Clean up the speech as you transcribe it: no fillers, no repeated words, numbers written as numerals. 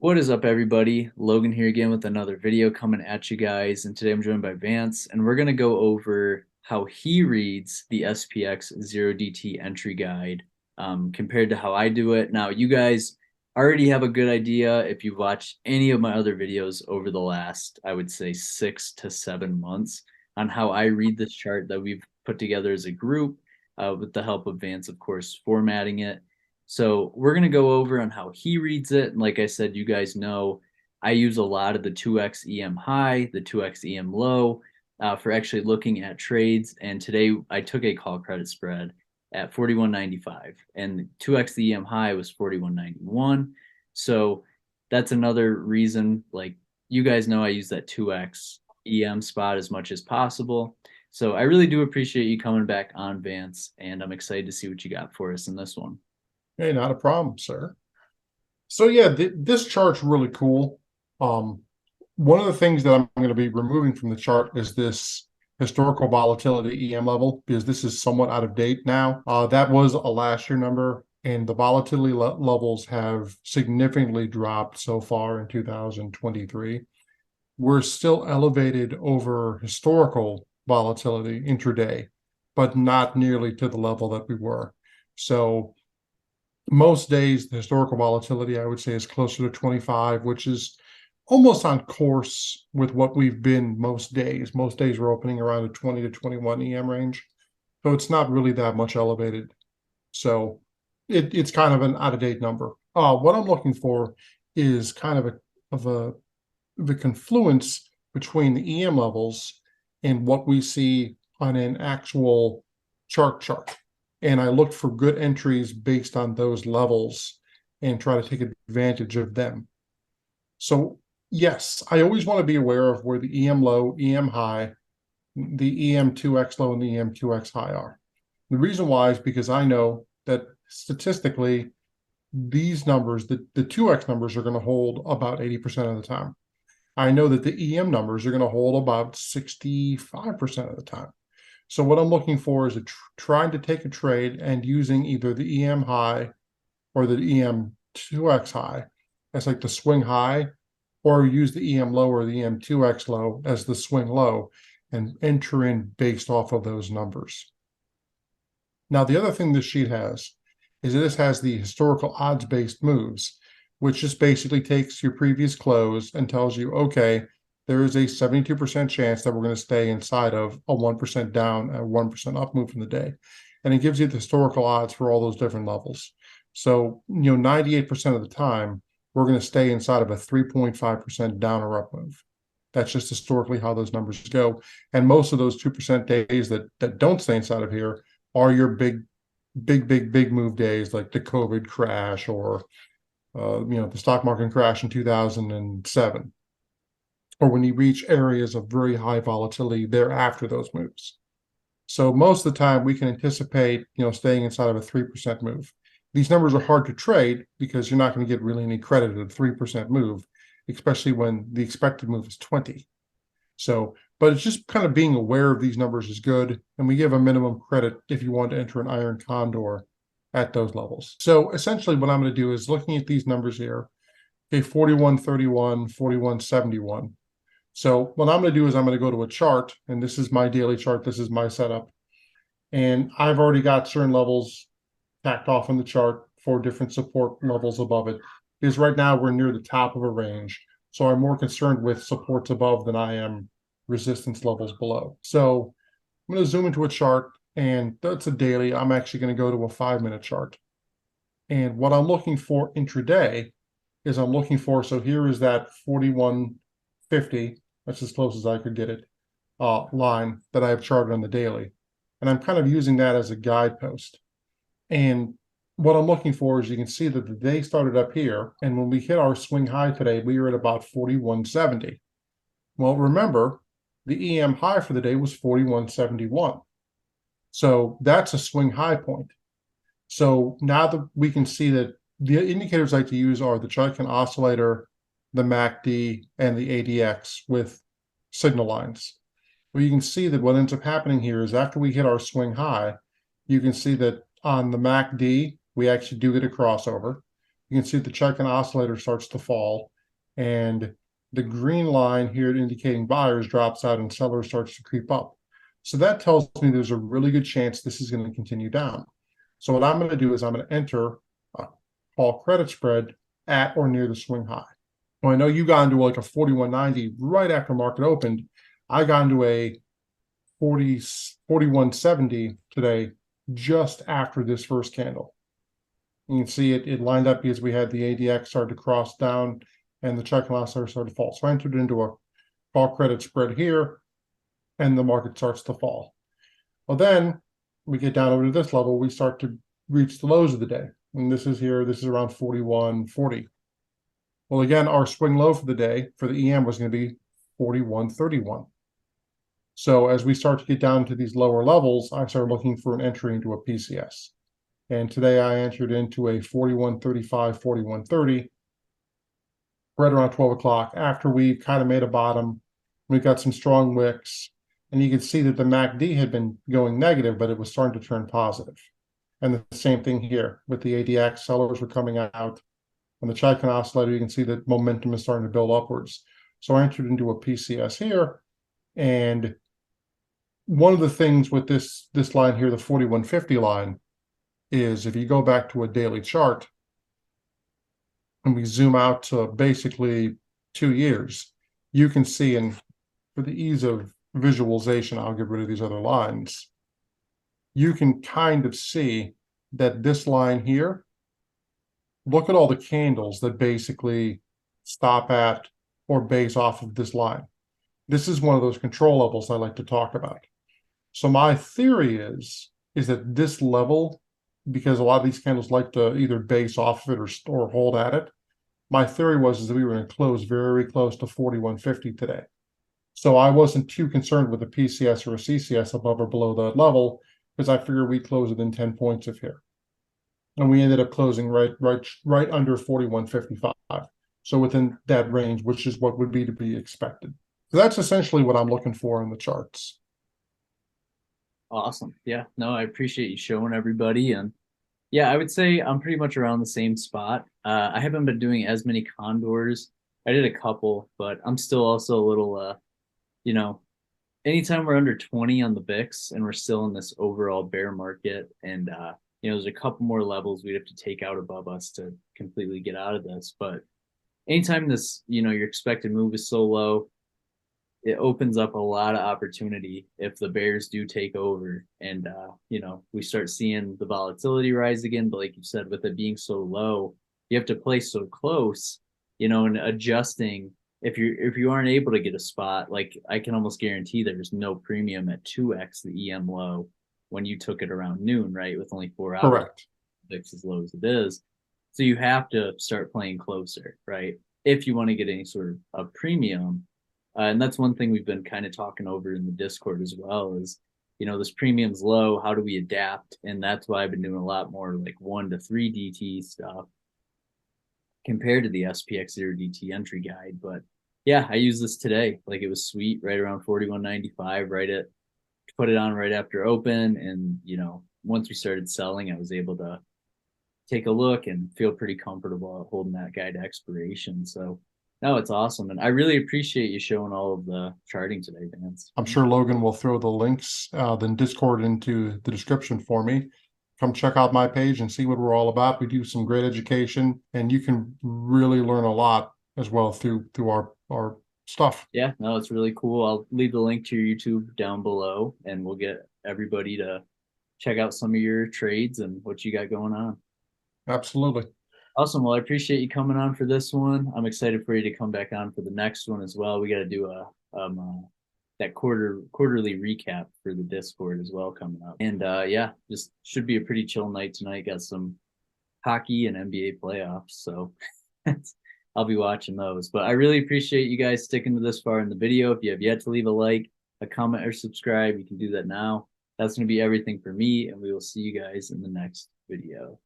What is up, everybody? Logan here again with another video coming at you guys. And today I'm joined by Vance, and we're going to go over how he reads the SPX 0DT entry guide compared to how I do it. Now, you guys already have a good idea if you've watched any of my other videos over the last, I would say, 6 to 7 months on how I read this chart that we've put together as a group with the help of Vance, of course, formatting it. So we're going to go over on how he reads it. And like I said, you guys know I use a lot of the 2x EM high, the 2x EM low for actually looking at trades. And today I took a call credit spread at 41.95 and 2x the EM high was 41.91. So that's another reason, like you guys know, I use that 2x EM spot as much as possible. So I really do appreciate you coming back on, Vance, and I'm excited to see what you got for us in this one. Hey, not a problem, sir. So yeah, this chart's really cool. One of the things that I'm going to be removing from the chart is this historical volatility EM level, because this is somewhat out of date now. That was a last year number, and the volatility levels have significantly dropped so far in 2023. We're still elevated over historical volatility intraday, but not nearly to the level that we were. So most days, the historical volatility, I would say, is closer to 25, which is almost on course with what we've been most days. Most days we're opening around a 20 to 21 EM range. So it's not really that much elevated. So it's kind of an out-of-date number. What I'm looking for is kind of the confluence between the EM levels and what we see on an actual chart. And I look for good entries based on those levels and try to take advantage of them. So yes, I always want to be aware of where the EM low, EM high, the EM2X low, and the EM2X high are. The reason why is because I know that statistically, these numbers, the 2X numbers are going to hold about 80% of the time. I know that the EM numbers are going to hold about 65% of the time. So what I'm looking for is trying to take a trade and using either the EM high or the EM2X high as like the swing high, or use the EM low or the EM2X low as the swing low and enter in based off of those numbers. Now, the other thing this sheet has is this has the historical odds-based moves, which just basically takes your previous close and tells you, okay, there is a 72% chance that we're going to stay inside of a 1% down and 1% up move from the day. And it gives you the historical odds for all those different levels. So, 98% of the time, we're going to stay inside of a 3.5% down or up move. That's just historically how those numbers go. And most of those 2% days that don't stay inside of here are your big move days, like the COVID crash or the stock market crash in 2007, or when you reach areas of very high volatility thereafter those moves. So most of the time we can anticipate, staying inside of a 3% move. These numbers are hard to trade because you're not going to get really any credit at a 3% move, especially when the expected move is 20. So, but it's just kind of being aware of these numbers is good. And we give a minimum credit if you want to enter an iron condor at those levels. So essentially what I'm going to do is looking at these numbers here, okay, 41.31, 41.71. So what I'm going to do is I'm going to go to a chart, and this is my daily chart. This is my setup. And I've already got certain levels tacked off on the chart for different support levels above it. Because right now we're near the top of a range. So I'm more concerned with supports above than I am resistance levels below. So I'm going to zoom into a chart, and that's a daily. I'm actually going to go to a 5-minute chart. And what I'm looking for intraday is so here is that 41.50, that's as close as I could get it, line that I have charted on the daily. And I'm kind of using that as a guidepost. And what I'm looking for is you can see that the day started up here. And when we hit our swing high today, we were at about 41.70. Well, remember, the EM high for the day was 41.71. So that's a swing high point. So now that we can see that the indicators I like to use are the Chaikin oscillator, the MACD, and the ADX with signal lines. Well, you can see that what ends up happening here is after we hit our swing high, you can see that on the MACD, we actually do get a crossover. you can see the checking oscillator starts to fall, and the green line here indicating buyers drops out and sellers starts to creep up. So that tells me there's a really good chance this is going to continue down. So what I'm going to do is I'm going to enter a call credit spread at or near the swing high. Well, I know you got into like a 41.90 right after market opened. I got into a 41.70 today just after this first candle. You can see it lined up because we had the ADX start to cross down and the checking oscillator started to fall. So I entered into a call credit spread here and the market starts to fall. Well, then we get down over to this level, we start to reach the lows of the day. And this is around 41.40. Well, again, our swing low for the day for the EM was going to be 41.31. So as we start to get down to these lower levels, I started looking for an entry into a PCS. And today I entered into a 41.35, 41.30, right around 12 o'clock after we kind of made a bottom. We've got some strong wicks. And you can see that the MACD had been going negative, but it was starting to turn positive. And the same thing here with the ADX, sellers were coming out. On the checking oscillator, you can see that momentum is starting to build upwards. So I entered into a PCS here. And one of the things with this line here, the 41.50 line, is if you go back to a daily chart and we zoom out to basically 2 years, you can see, and for the ease of visualization, I'll get rid of these other lines. You can kind of see that this line here, look at all the candles that basically stop at or base off of this line. This is one of those control levels I like to talk about. So my theory is that this level, because a lot of these candles like to either base off of it or hold at it, my theory was that we were going to close very close to 41.50 today. So I wasn't too concerned with a PCS or a CCS above or below that level because I figured we'd close within 10 points of here. And we ended up closing right under 41.55. So within that range, which is what would be to be expected. So that's essentially what I'm looking for in the charts. Awesome. Yeah, no, I appreciate you showing everybody. And yeah, I would say I'm pretty much around the same spot. I haven't been doing as many condors. I did a couple, but I'm still also a little, you know, anytime we're under 20 on the VIX and we're still in this overall bear market, and there's a couple more levels we'd have to take out above us to completely get out of this. But anytime this, your expected move is so low, it opens up a lot of opportunity if the bears do take over and we start seeing the volatility rise again. But like you said, with it being so low, you have to play so close, and adjusting. If you aren't able to get a spot, like I can almost guarantee there's no premium at 2x the EM low when you took it around noon, right? With only 4 hours. Correct. VIX as low as it is. So you have to start playing closer, right? If you want to get any sort of premium. And that's one thing we've been kind of talking over in the Discord as well is, this premium's low. How do we adapt? And that's why I've been doing a lot more like 1 to 3 DT stuff compared to the SPX 0 DT entry guide. But yeah, I used this today. Like it was sweet, right around 41.95, put it on right after open. And, once we started selling, I was able to take a look and feel pretty comfortable holding that guide to expiration. So no, it's awesome. And I really appreciate you showing all of the charting today, Vance. I'm sure Logan will throw the links, then Discord into the description for me. Come check out my page and see what we're all about. We do some great education, and you can really learn a lot as well through our stuff. Yeah, no, it's really cool. I'll leave the link to your YouTube down below, and we'll get everybody to check out some of your trades and what you got going on. Absolutely. Awesome. Well, I appreciate you coming on for this one. I'm excited for you to come back on for the next one as well. We got to do that quarterly recap for the Discord as well coming up. And yeah, just should be a pretty chill night tonight. Got some hockey and NBA playoffs, so I'll be watching those. But I really appreciate you guys sticking to this far in the video. If you have yet to leave a like, a comment, or subscribe, you can do that now. That's going to be everything for me, and we will see you guys in the next video.